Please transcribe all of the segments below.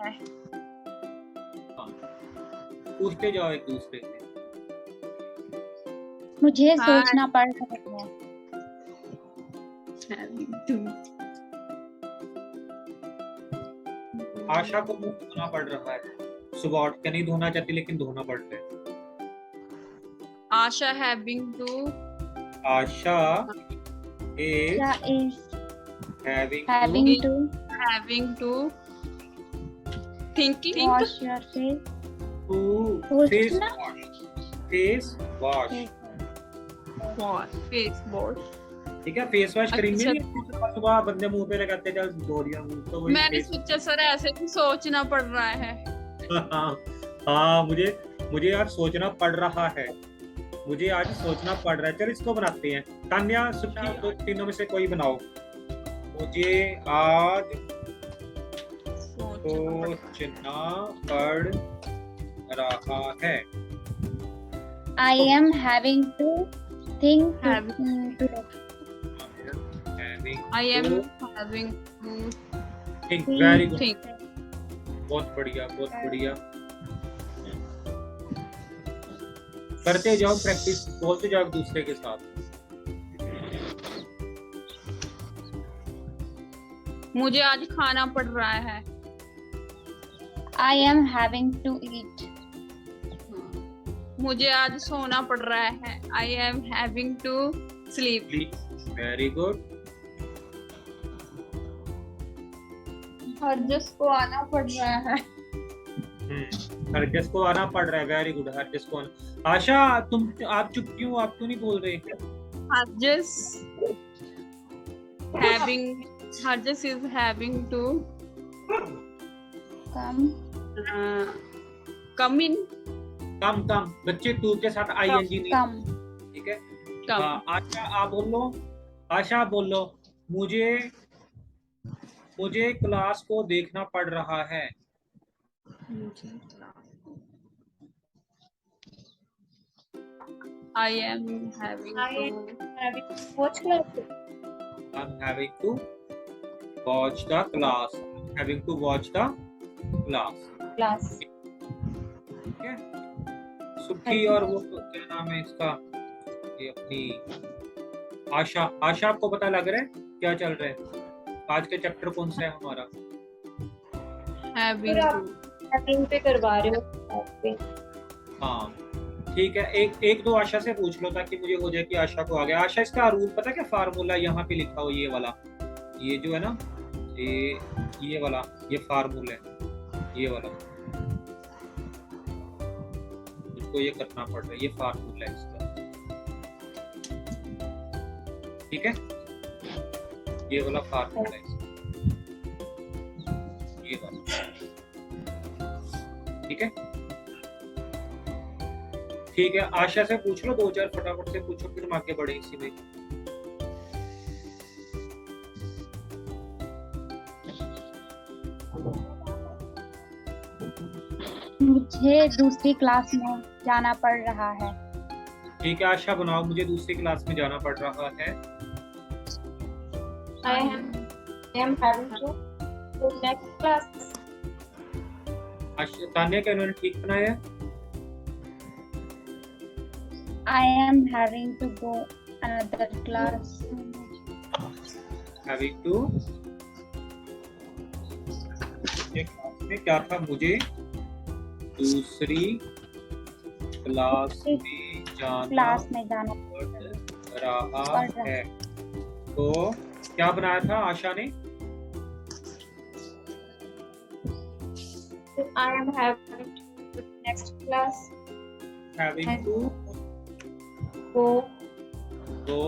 है। हाँ, पूछते जाओ एक दूसरे से। मुझे हाँ। सोचना पड़ रहा है। आशा को मुंह धोना पड़ रहा है। सुबह उठ के नहीं धोना चाहती लेकिन धोना पड़ रहा है। आशा हैविंग टू आशा is क्या is having having to thinking wash your face? to face सोचना wash। face wash। ठीक है, फेस वॉश करेंगे अच्छा। नहीं सुबह सुबह बंदे मुंह पे लगाते चल धो लिया मुंह, तो वही मैंने face- सोचा सर ऐसे भी सोचना पड़ रहा है। हाँ, मुझे यार सोचना पड़ रहा है। मुझे आज सोचना पड़ रहा है। चल इसको बनाते हैं। तान्या, सुखी, दो तीनों में से कोई बनाओ। मुझे आज सोचना पड़ रहा है। I am having to think to, to I am having to think। Very good, think। बहुत बढ़िया, बहुत बढ़िया। करते जाओ प्रैक्टिस, बोलते जाओ एक दूसरे के साथ। मुझे आज खाना पड़ रहा है। I am having to eat. मुझे आज सोना पड़ रहा है। I am having to sleep। Very good. Harjas को आना पड़ रहा है। हरजस को आना पड़ रहा है। वेरी गुड, हरजस को आना। आशा, आप चुप क्यों? आप क्यों नहीं बोल रहे? Harjas is having to come in। कम बच्चे टू के साथ आईएनजी नहीं। Come. ठीक है। कम। हाँ, आशा आप बोलो। आशा बोलो, मुझे क्लास को देखना पड़ रहा है। I am having to watch class. I'm having to watch the class। having to watch the class। Class. ठीक है। सुखी और वो क्या नाम है इसका, ये अपनी आशा। आशा, आपको पता लग रहा है क्या चल रहा है? आज का चैप्टर कौन सा है हमारा? having पे करवा रहे हो? हाँ, ठीक है। एक दो आशा से पूछ लो ताकि मुझे हो जाए कि आशा को आ गया। आशा, इसका रूल पता क्या फार्मूला यहाँ पे लिखा हो? ये वाला, ये जो है ना, ये वाला, ये फार्मूला है, ये वाला। इसको ये करना पड़ रहा है, ये फार्मूला है इसका। ठीक है, ये वाला फार्मूला है इसका, ये वाला। ठीक है, ठीक है। आशा से पूछ लो, दो चार फटाफट से पूछो, फिर हम आगे बढ़े इसी में। मुझे दूसरी क्लास में जाना पड़ रहा है। ठीक है, आशा बनाओ, मुझे दूसरी क्लास में जाना पड़ रहा है। I am having to next class. Tanya का इन्होंने ठीक बनाया है। I am having to go another class. Having to, ये क्लास में क्या था? मुझे दूसरी क्लास में जाना पड़ रहा है। तो क्या बनाया था आशा ने? I am having to next class. Having to Go go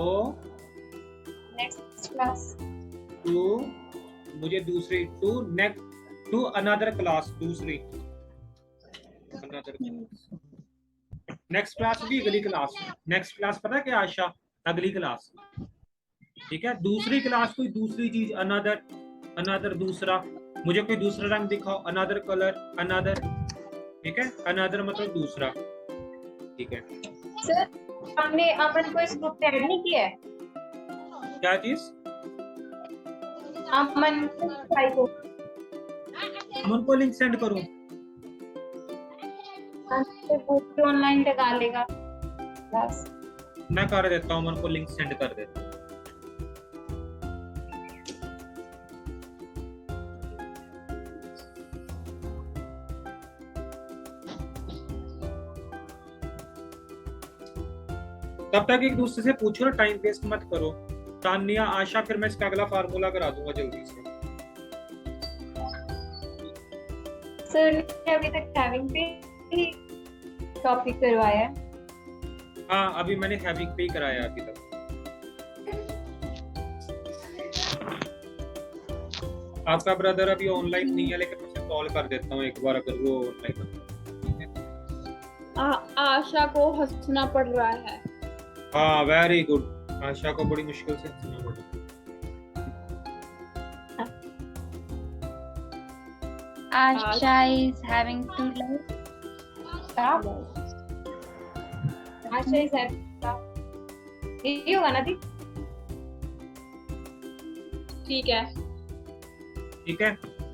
next class. to, मुझे दूसरी to next to another class, दूसरी another class। नेक्स्ट क्लास भी अगली क्लास। नेक्स्ट क्लास पता है क्या आशा? अगली क्लास। ठीक है, दूसरी क्लास कोई दूसरी चीज, अनदर दूसरा। मुझे कोई दूसरा रंग दिखाओ, अनदर कलर, अनदर। ठीक है, अनदर मतलब दूसरा। ठीक है सर, हमने अमन को इस ग्रुप में ऐड नहीं किया है। क्या चीज? अमन भाई को अमन को लिंक सेंड करूं? ऑनलाइन लगा लेगा बस। मैं कर देता हूँ, अमन को लिंक सेंड कर देता हूँ। तब तक एक दूसरे से पूछो ना, टाइम वेस्ट मत करो। तानिया, आशा, फिर मैं इसका अगला फार्मूला करा दूंगा जल्दी से। सर ने अभी तक हैविंग पे ही टॉपिक करवाया है। हाँ, अभी मैंने हैविंग पे ही कराया अभी तक। आपका ब्रदर अभी ऑनलाइन नहीं है, लेकिन मैं उसे कॉल कर देता हूँ एक बार अगर वो ऑनलाइन है। आशा को हंसना पड़ रहा है। हाँ, वेरी गुड। आशा को बड़ी मुश्किल से हंसना पड़ा। Asha is having to like stop. Asha is having to stop. ये होगा ना दी? ठीक है। ठीक है,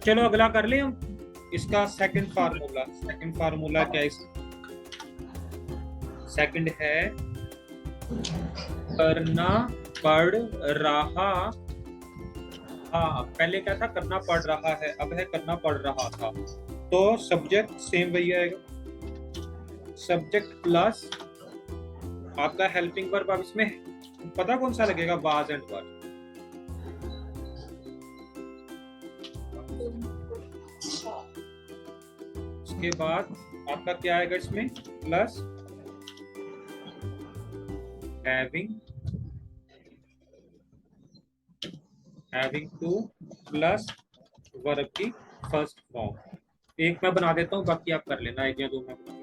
चलो अगला कर ले हम। इसका सेकंड फार्मूला। सेकंड फार्मूला क्या है? सेकंड है करना पड़ रहा। हाँ, पहले क्या था? करना पड़ रहा है, अब है करना पड़ रहा था। तो सब्जेक्ट सेम वही आएगा, सब्जेक्ट प्लस आपका हेल्पिंग वर्ब। अब इसमें पता कौन सा लगेगा? वाज एंड वर। उसके बाद आपका क्या आएगा इसमें? Plus having two plus verb की फर्स्ट फॉर्म। एक मैं बना देता हूँ, बाकी आप कर लेना। एक या दो मैं बना देता हूँ।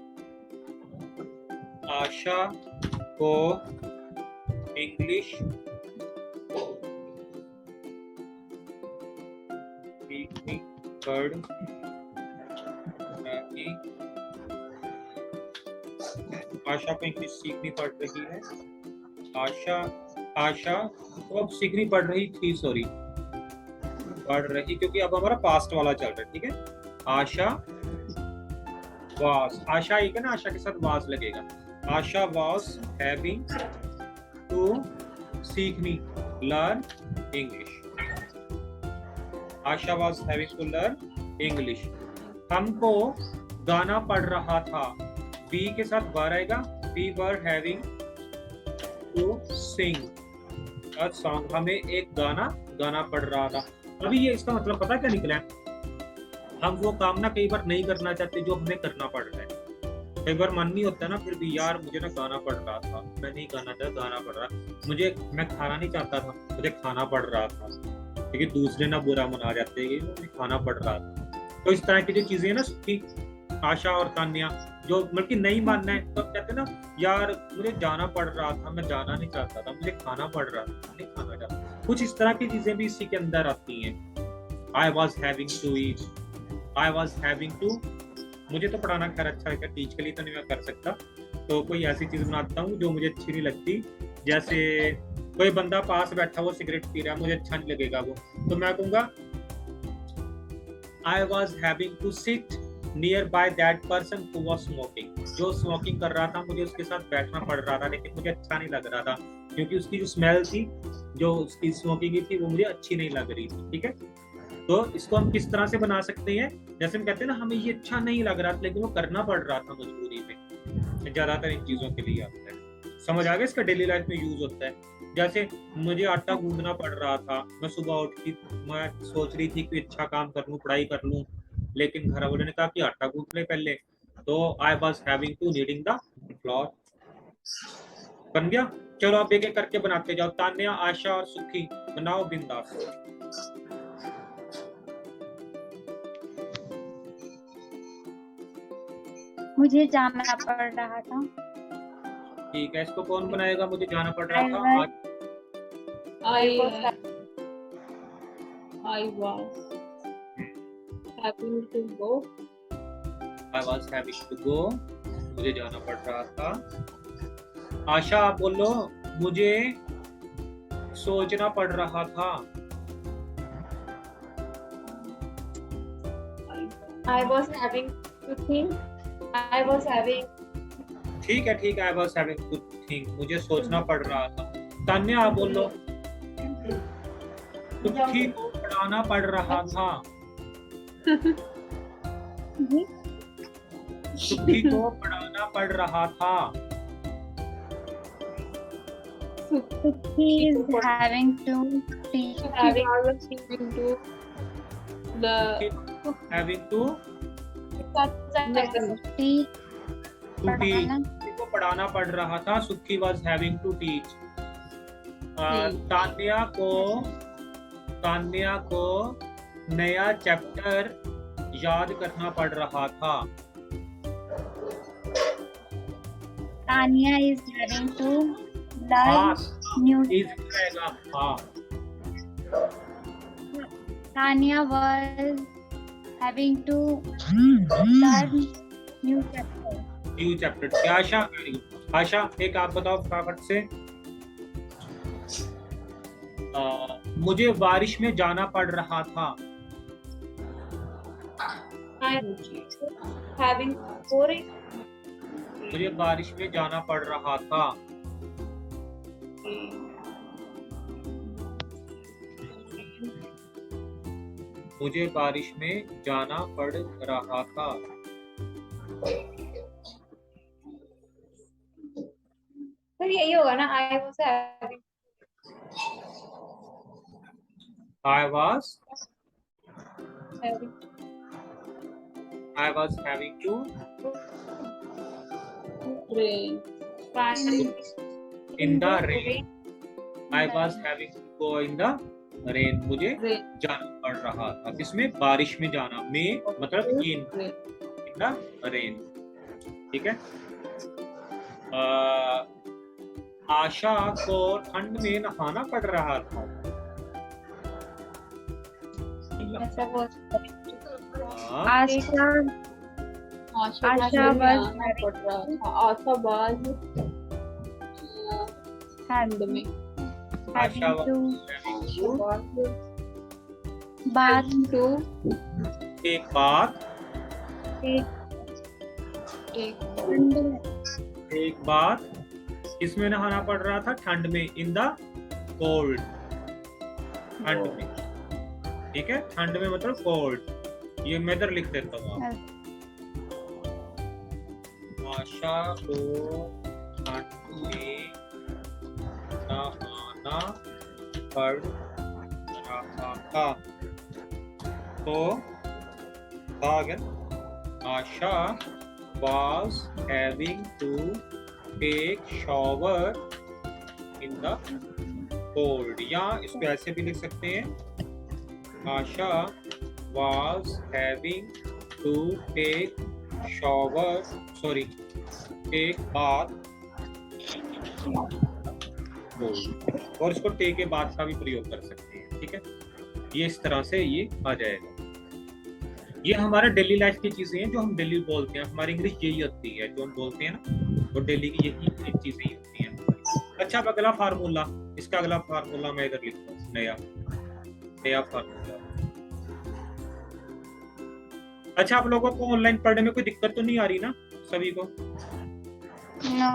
आशा को इंग्लिश सीखनी पड़ रही। आशा को इंग्लिश सीखनी पड़ रही है। आशा तो अब सीखनी पड़ रही थी, सॉरी पढ़ रही, क्योंकि अब हमारा पास्ट वाला चल रहा है। ठीक है, आशा वाज। आशा एक है ना, आशा के साथ वाज लगेगा। आशा वाज हैविंग टू सीखनी learn English. Asha was having to learn English. हमको गाना पढ़ रहा था। बी के साथ वर आएगा। We were having to sing a song. हमें एक गाना पढ़ रहा था। अभी ये इसका मतलब पता क्या निकला है? हम वो काम ना कई बार नहीं करना चाहते जो हमें करना पड़ रहा है। कई बार मन नहीं होता ना, फिर भी यार मुझे ना गाना पड़ रहा था, मैं नहीं गाना चाहता, गाना पड़ रहा। मैं खाना नहीं चाहता था, मुझे खाना पड़ रहा था। क्योंकि दूसरे ना बुरा मना जाते हैं, मुझे खाना पड़ रहा था। तो इस तरह की जो चीजें ना कि आशा और तान्या जो मतलब कि नहीं मानना है, तो कहते हैं ना यार मुझे जाना पड़ रहा था, मैं जाना नहीं चाहता था, मुझे खाना पड़ रहा था, नहीं खाना चाहता। कुछ इस तरह की चीजें भी इसी के अंदर आती हैं। I was having to eat, I was having to। मुझे तो पढ़ाना खैर अच्छा लगता है, टीच के लिए तो नहीं मैं कर सकता, तो कोई ऐसी चीज बनाता हूँ जो मुझे अच्छी नहीं लगती। जैसे कोई बंदा पास बैठा वो सिगरेट पी रहा है, मुझे अच्छा नहीं लगेगा वो, तो मैं कहूँगा I was having to sit near by that person who was smoking. जो स्मोकिंग कर रहा था मुझे उसके साथ बैठना पड़ रहा था, लेकिन मुझे अच्छा नहीं लग रहा था क्योंकि उसकी जो स्मेल थी, जो उसकी स्मोकिंग की थी, वो मुझे अच्छी नहीं लग रही थी। ठीक है, तो इसको हम किस तरह से बना सकते हैं? जैसे हम कहते हैं ना हमें ये अच्छा नहीं लग रहा था लेकिन वो करना पड़ रहा था मजबूरी में। ज्यादातर इन चीजों के लिए आता है। समझ आ गया? इसका डेली लाइफ में यूज होता है। जैसे मुझे आटा गूंदना पड़ रहा था, मैं सुबह उठ के मैं सोच रही थी कि अच्छा काम कर लूँ, पढ़ाई कर लूँ, लेकिन घर वालों ने कहा कि आटा गूंद ले पहले, तो I was having to kneading the flour. बन गया? चलो आप एक एक करके बनाते जाओ। तान्या, आशा और सुखी बनाओ बिंदास। मुझे जाना पड़ रहा था। ठीक है, इसको कौन बनाएगा? मुझे जाना पड़ रहा था। I was having to go। I was having to go, मुझे जाना पड़ रहा था। आशा आप बोलो, मुझे सोचना पड़ रहा था। I was having to think. I was having. ठीक है I was having to think, मुझे सोचना पड़ रहा था। तान्या आप बोलो। सुखी को पढ़ाना पड़ रहा था। सुखी को पढ़ाना पड़ रहा था। Suki is having to teach. Having to the having to Teach. Teach, सुखी को पढ़ाना पड़ रहा था। Sukhi was having to teach. Tanya को नया चैप्टर याद करना पड़ रहा था। Tanya is having to हाँ, learn new. easy रहेगा। हाँ, Tanya was having to learn new chapter. New chapter. आशा एक आप बताओ फटाफट से। मुझे बारिश में जाना पड़ रहा था। I having pouring. मुझे बारिश में जाना पड़ रहा था। मुझे बारिश में जाना पड़ रहा था। तो यही होगा ना, I was having. I was having having to rain. in the rain. I was having to go in the rain. मुझे Rain. जाना पड़ रहा था। किसमें? बारिश में जाना। में मतलब in Rain. the rain। ठीक है। आशा को ठंड में नहाना पड़ रहा था। ऐसा बोल। Asha आशा was आशा बाज ठंड में आशा having to having to bath. to एक बात एक बात इसमें नहाना पड़ रहा था ठंड में। इन द कोल्ड, ठंड में। ठीक है, ठंड में मतलब कोल्ड। ये मैं इधर लिख देता हूँ। आशा को ठंड में नहाना पड़ रहा था। तो again Asha was having to take shower in the cold, या इसको ऐसे भी लिख सकते हैं। आशा was having to take take bath और इसको टेक के बाद का भी प्रयोग कर सकते हैं। ठीक है, ये इस तरह से ये आ जाएगा। ये हमारा डेली लाइफ की चीजें हैं जो हम डेली बोलते हैं। हमारी इंग्लिश यही होती है जो हम बोलते हैं ना, तो डेली की यही चीजें ही होती हैं। अच्छा, अब अगला फार्मूला, इसका अगला फार्मूला मैं इधर लिखता हूँ। नया फार्मूला। अच्छा, आप लोगों को ऑनलाइन पढ़ने में कोई दिक्कत तो नहीं आ रही ना सभी को? No.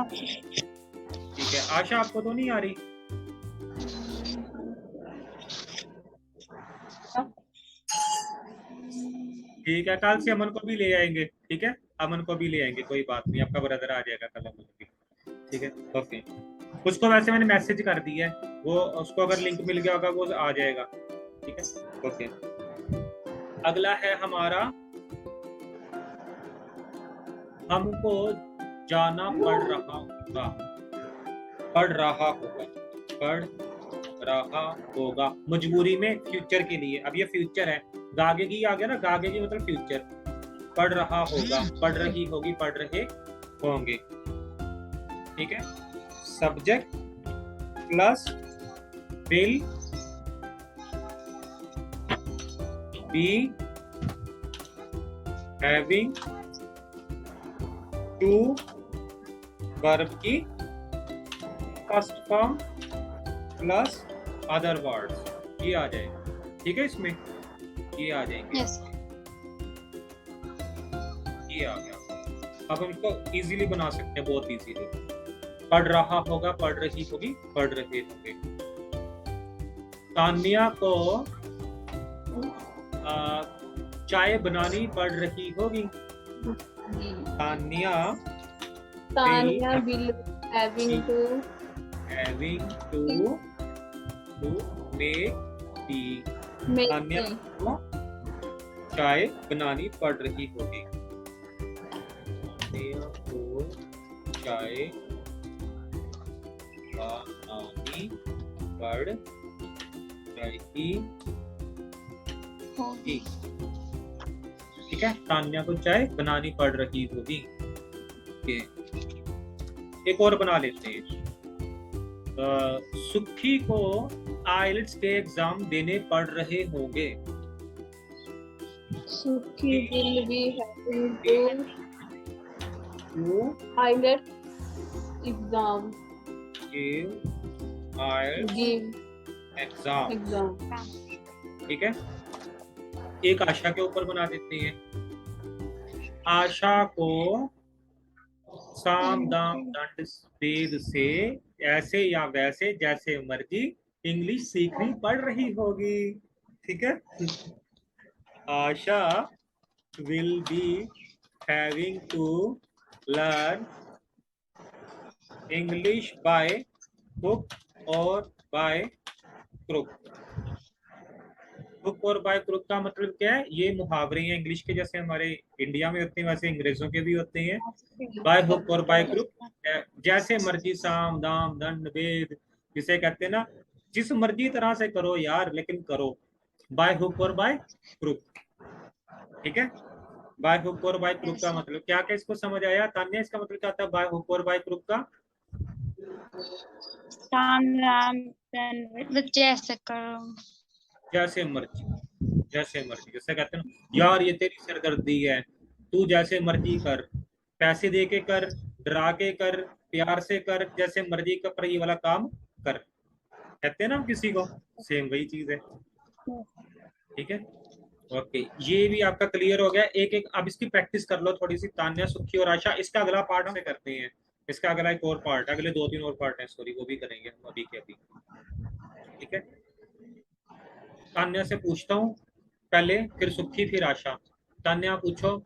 ठीक है, आशा आपको तो नहीं आ रही? ठीक है, कल से अमन को भी ले आएंगे। ठीक है, अमन को भी ले आएंगे, कोई बात नहीं, आपका ब्रदर आ जाएगा कल अमन भी। ठीक है, ओके। उसको वैसे मैंने मैसेज कर दिया है, वो उसको अगर लिंक मिल गया होगा वो आ जाएगा। ठीक है, ओके। अगला है हमारा, हमको जाना पड़ रहा होगा मजबूरी में, फ्यूचर के लिए। अब ये फ्यूचर है, गागे की आ गया ना, गागे की मतलब फ्यूचर। पढ़ रहा होगा, पढ़ रही होगी, पढ़ रहे होंगे। ठीक है, subject plus will be having to verb की first form plus other words, ये आ जाएगा। ठीक है, इसमें ये आ जाएंगे। Yes. ये आ गया। अब हम इसको इजीली बना सकते हैं, बहुत इजीली। पढ़ रहा होगा, पढ़ रही होगी, पढ़ रहे होंगे। तान्या को चाय बनानी पड़ रही होगी। Tanya will having to make tea। make Tanya tea। को चाय बनानी पड़ रही होगी। तान्या को चाय बनानी पड़ रही होगी। ठीक है, तान्या को चाय बनानी पड़ रही होगी। एक और बना लेते हैं। सुखी को आइलेट्स के एग्जाम देने पड़ रहे होंगे। Suki will be having to IELTS exam। give exam. exam। ठीक है, एक आशा के ऊपर बना देते हैं। आशा को साम दाम दंड भेद से ऐसे या वैसे जैसे मर्जी इंग्लिश सीखनी पड़ रही होगी। ठीक है, आशा will be having to learn English by hook और by crook। हुक और बाय क्रुक का मतलब क्या है? ये मुहावरे हैं इंग्लिश के, जैसे हमारे इंडिया में होते हैं वैसे अंग्रेजों के भी होते हैं। बाय हुक और बाय क्रुक, जैसे मर्जी साम दाम दंड भेद, जिसे कहते हैं ना, जिस मर्जी तरह से करो यार, लेकिन करो। बाय हुक और बाय क्रुक। ठीक है, बाय हुक और बाय क्रुक का मतलब क्या? क्या इसको समझ आया? तान्या, इसका मतलब क्या होता है बाय हुक और बाय क्रुक का? जैसे करो, जैसे मर्जी, जैसे मर्जी। जैसे कहते हैं ना, यार ये तेरी सरदर्दी है, तू जैसे मर्जी कर, पैसे दे के कर, डरा के कर, प्यार से कर, जैसे मर्जी का पर ये वाला काम कर, कहते हैं ना किसी को। सेम वही चीज है। ठीक है, ओके, ये भी आपका क्लियर हो गया। एक एक अब इसकी प्रैक्टिस कर लो थोड़ी सी। तान्या, सुखी और आशा, इसका अगला पार्ट से करते हैं। इसका अगला एक और पार्ट, अगले 2-3 और पार्ट है, सॉरी, वो भी करेंगे हम अभी के अभी। ठीक है, तान्या से पूछता हूँ पहले, फिर सुखी, फिर आशा। तान्या पूछो।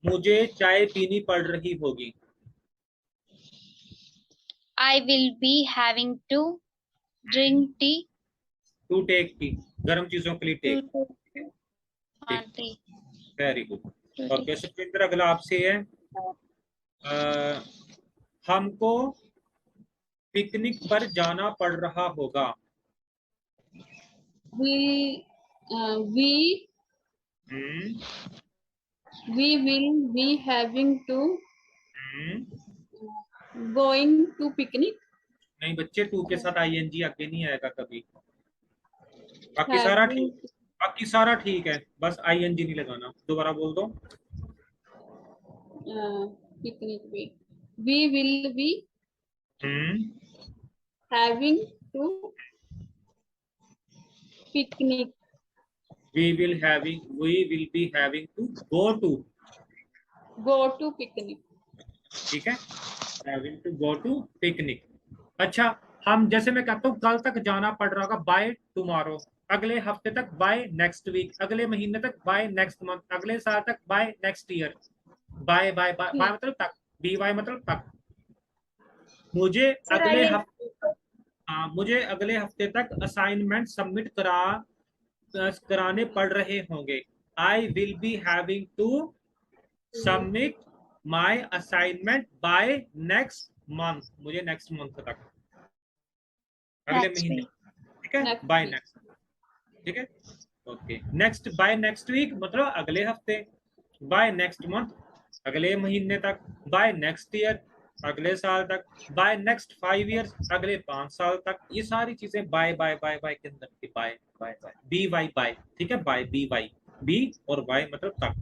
मुझे चाय पीनी पड़ रही होगी। I will be having to drink tea। To take tea, गर्म चीजों के लिए take. Very good. Okay Sukhvinder, अगला आपसे है। हमको पिकनिक पर जाना पड़ रहा होगा। we will be having to going to picnic। नहीं बच्चे, टू के साथ आईएनजी आगे नहीं आएगा कभी। बाकी सारा ठीक, बाकी सारा ठीक है, बस आईएनजी नहीं लगाना। दोबारा बोल दो। पिकनिक पे we will be having to picnic। we will be having to go to picnic। ठीक है, having to go to picnic। अच्छा, हम जैसे मैं कहता हूँ कल तक जाना पड़ रहा होगा, बाय टुमारो, अगले हफ्ते तक बाय नेक्स्ट वीक, अगले महीने तक बाय नेक्स्ट मंथ, अगले साल तक by next year. By by by मतलब तक, BY मतलब तक। मुझे अगले हफ्ते, मुझे अगले हफ्ते तक असाइनमेंट सबमिट कराने पड़ रहे होंगे। I will be having to submit my assignment by next month, मुझे नेक्स्ट मंथ तक, अगले महीने। ठीक है, बाय नेक्स्ट। ठीक है, okay. Next, by next week मतलब अगले हफ्ते, बाय नेक्स्ट मंथ अगले महीने तक, बाय नेक्स्ट ईयर अगले साल तक, बाय नेक्स्ट 5 इयर्स अगले 5 साल तक। ये सारी चीजें बाय बाय बाय बाय के अंदर की by by by, BY by. ठीक है, बाय BY, बी और बाय मतलब तक।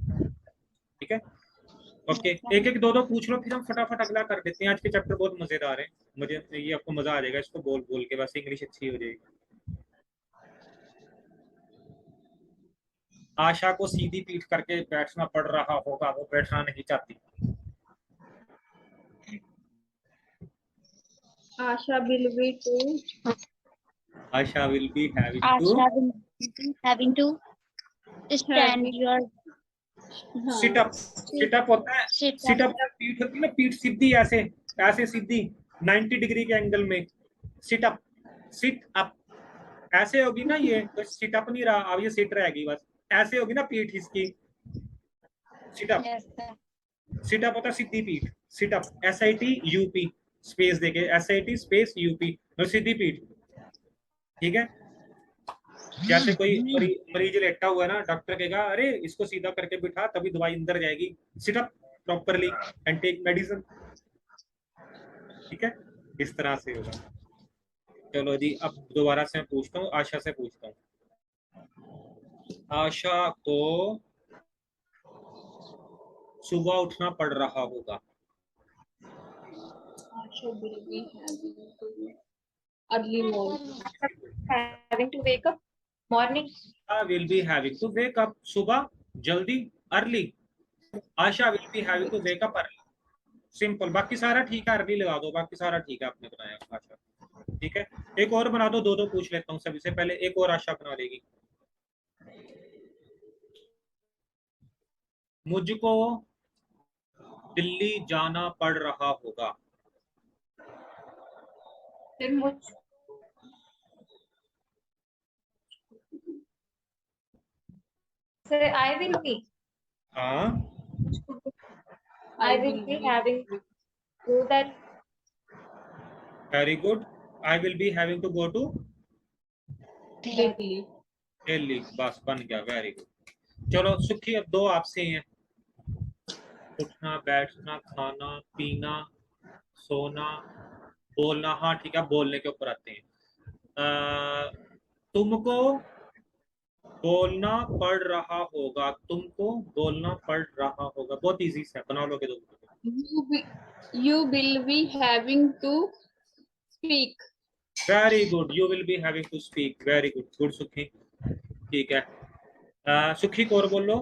ठीक है, ओके। एक एक दो दो पूछ लो, फिर हम फटाफट अगला कर देते हैं। आज के चैप्टर बहुत मजेदार है, मुझे ये आपको मजा आ जाएगा इसको बोल बोल के, बस इंग्लिश अच्छी हो जाएगी। आशा को सीधी पीठ करके बैठना पड़ रहा होगा, वो बैठना नहीं चाहती। Asha will be to Asha will be having to Asha will be having to stand having your sit up. Sit up होता है, sit सिट up. अप पीठ होती है ना, पीठ सीधी ऐसे, ऐसे सीधी 90 डिग्री के एंगल में। सिट अप, सिट अप ऐसे होगी ना, ये तो सिट अप नहीं रहा, अब ये सिट रहेगी बस। ऐसे होगी ना पीठ इसकी, sit up. Yes, sir. Seat up होता है सीधी पीठ, sit up SIT UP space देके, SIT स्पेस UP और सीधी पीठ। ठीक है, जैसे कोई मरीज लेटा हुआ है ना, डॉक्टर कहेगा अरे इसको सीधा करके बिठा तभी दवाई अंदर जाएगी, sit up properly and take medicine. ठीक है, इस तरह से होगा। चलो जी, अब दोबारा से मैं पूछता हूँ, आशा से पूछता हूँ। आशा को सुबह उठना पड़ रहा होगा। Asha will be having to early morning. Having to wake up morning. Will be having to wake up, सुबह जल्दी, early. Asha will be having to wake up early, simple. बाकी सारा ठीक है, अर्ली लगा दो, बाकी सारा ठीक है आपने बनाया आशा। ठीक है, एक और बना दो, दो दो पूछ लेता हूँ सभी से पहले, एक और आशा बना लेगी। मुझको दिल्ली जाना पड़ रहा होगा। फिर मुझ Sir, I will be. हाँ, I will be having to do that. Very good. I will be having to go to Delhi. Delhi, बस बन गया, वेरी गुड। चलो सुखी, अब दो आपसे हैं। उठना, बैठना, खाना, पीना, सोना, बोलना। हाँ ठीक है, बोलने के ऊपर आते हैं। तुमको बोलना पड़ रहा होगा, तुमको बोलना पड़ रहा होगा, बहुत इजी से बना लोगे दो। You will be having to speak. Very good, you will be having to speak, very good, good Sukhi. ठीक है, सुखी को और बोलो।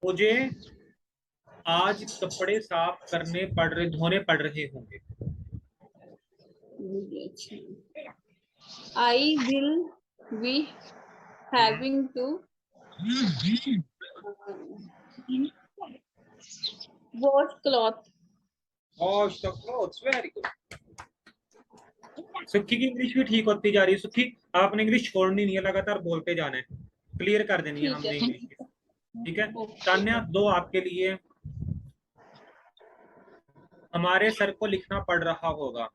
मुझे आज कपड़े साफ करने पड़ रहे, धोने पड़ रहे होंगे। I will be having to wash cloth. Wash the clothes, very good. सुखी की इंग्लिश भी ठीक होती जा रही है। सुखी, आपने इंग्लिश छोड़नी नहीं है, लगातार बोलते जाना है, क्लियर कर देनी है ठीक हमने है। इंग्लिश। ठीक है, तान्या दो आपके लिए। हमारे सर को लिखना पड़ रहा होगा।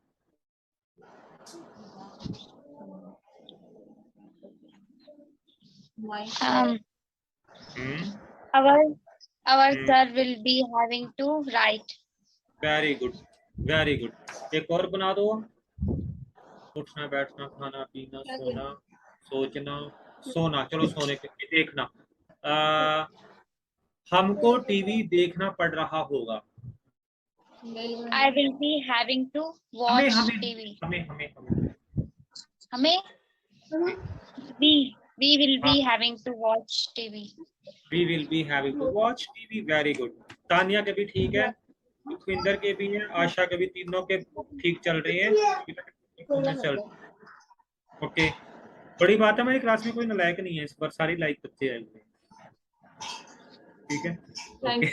Our sir will be having to write. Very good, very good. एक और बना दो। उठना, बैठना, खाना, पीना, सोना, सोचना, सोना। चलो सोने के, देखना। हमको टीवी देखना पड़ रहा होगा। I will be having to watch TV. हमें We will be having to watch TV. We will be having to watch TV, very good। Tania के भी ठीक है, सुखविंदर के भी है, आशा के भी, तीनों के ठीक चल रही है। चल ओके, बड़ी बात है, मेरी क्लास में कोई नालायक नहीं है इस बार, सारी लाइक बच्चे आए हुए। ठीक है, ओके,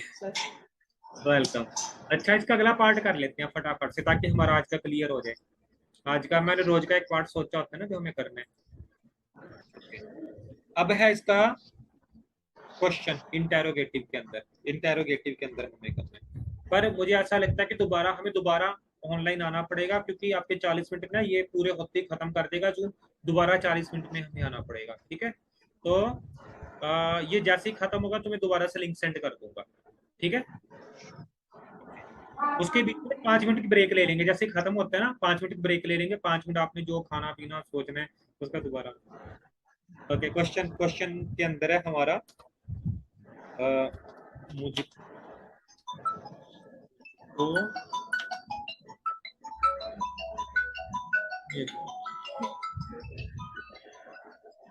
वेलकम। अच्छा, इसका अगला पार्ट कर लेते हैं फटाफट से, ताकि हमारा आज का क्लियर हो जाए। आज का मैंने रोज का एक पार्ट सोचा होता है ना जो हमें करना है। अब है इसका क्वेश्चन इंटेरोगेटिव के अंदर, इंटेरोगेटिव के अंदर हमें करना है, पर मुझे ऐसा लगता है कि हमें दोबारा ऑनलाइन आना पड़ेगा, क्योंकि आपके 40 मिनट ना ये पूरे होते ही खत्म कर देगा जूम, दोबारा 40 मिनट में हमें आना पड़ेगा। ठीक है, तो ये जैसे ही खत्म होगा तो मैं दोबारा से लिंक सेंड कर दूंगा। ठीक है, उसके बीच में 5 मिनट की ब्रेक ले लेंगे, जैसे खत्म होता है ना 5 मिनट की ब्रेक ले लेंगे, 5 मिनट आपने जो खाना पीना सोचना है उसका दोबारा। ओके, क्वेश्चन के अंदर है हमारा मुझको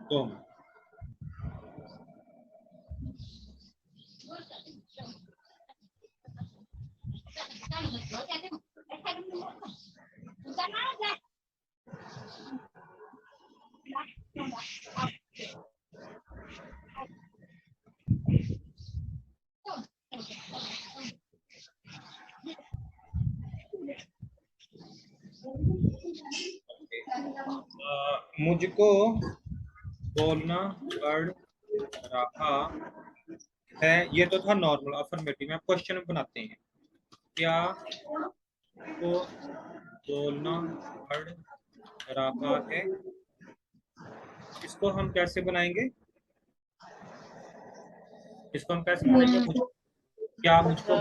तुम। मुझको बोलना पड़ रहा है, ये तो था नॉर्मल अफर्मेटिव में। अब क्वेश्चन बनाते हैं। क्या को बोलना पड़ रहा है, इसको हम कैसे बनाएंगे? इसको हम कैसे बनाएंगे? क्या मुझको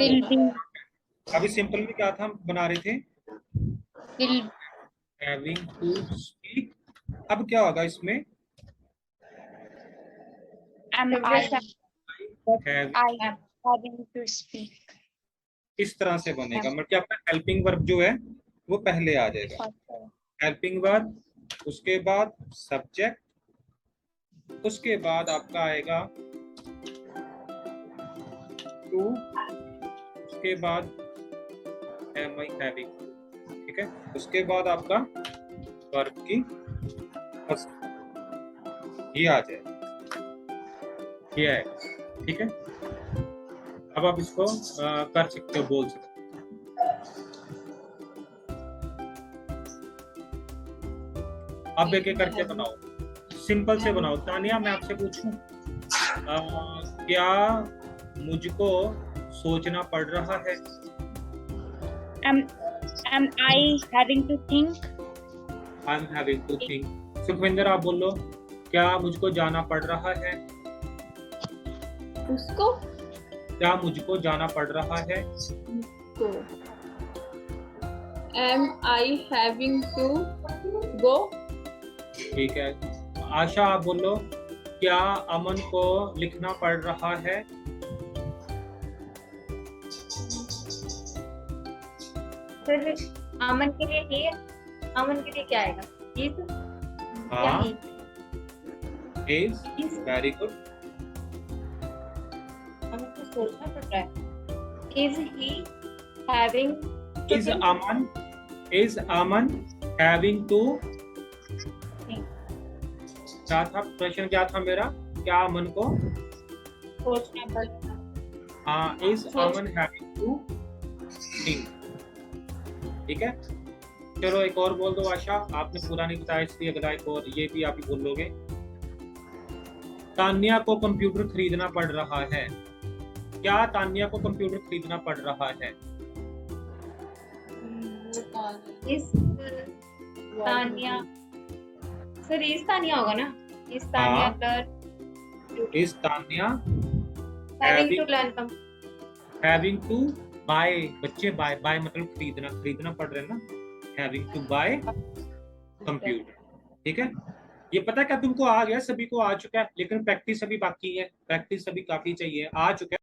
अभी सिंपल में क्या था हम बना रहे थे? Having to speak. अब क्या होगा इसमें? having to speak. इस तरह से बनेगा, मतलब आपका हेल्पिंग वर्ब जो है वो पहले आ जाएगा। हेल्पिंग वर्ब, उसके बाद सब्जेक्ट, उसके बाद आपका आएगा टू, उसके बाद एम आई हैविंग, ठीक है। उसके बाद आपका वर्ब की ये आ जाएगा, ये आएगा, ठीक है। अब आप इसको कर सकते हो, बोल सकते हो। अब एक एक करके बनाओ, सिंपल से बनाओ। तानिया मैं आपसे पूछूं, क्या मुझको सोचना पड़ रहा है? Am I having to think? I'm having to think. Sukhvinder आप बोलो, क्या मुझको जाना पड़ रहा है? उसको क्या मुझको जाना पड़ रहा है? तो am I having to go? ठीक है। आशा आप बोलो, क्या अमन को लिखना पड़ रहा है? फिर अमन के लिए ही, अमन के लिए क्या आएगा? हाँ, is very good. अमन को सोचना पड़ रहा है। Is he having? Is Aman having to? क्या था प्रश्न, क्या था मेरा? क्या अमन को सोचना पड़ रहा है। हाँ, is Aman having to think? ठीक है। चलो एक और बोल दो आशा, आपने पूरा नहीं बताया इसलिए अगला एक और ये भी आप ही बोल लोगे। तान्या को कंप्यूटर खरीदना पड़ रहा है। क्या तान्या को कंप्यूटर खरीदना पड़ रहा है? इस तानिया, सर इस तानिया होगा ना? इस तानिया प्लस इस Tanya having to learn having to buy, बच्चे बाय मतलब खरीदना पड़ रहा है ना, having to buy कंप्यूटर, ठीक है। ये पता क्या तुमको आ गया, सभी को आ चुका है, लेकिन प्रैक्टिस अभी बाकी है, प्रैक्टिस अभी काफी चाहिए। आ चुका है।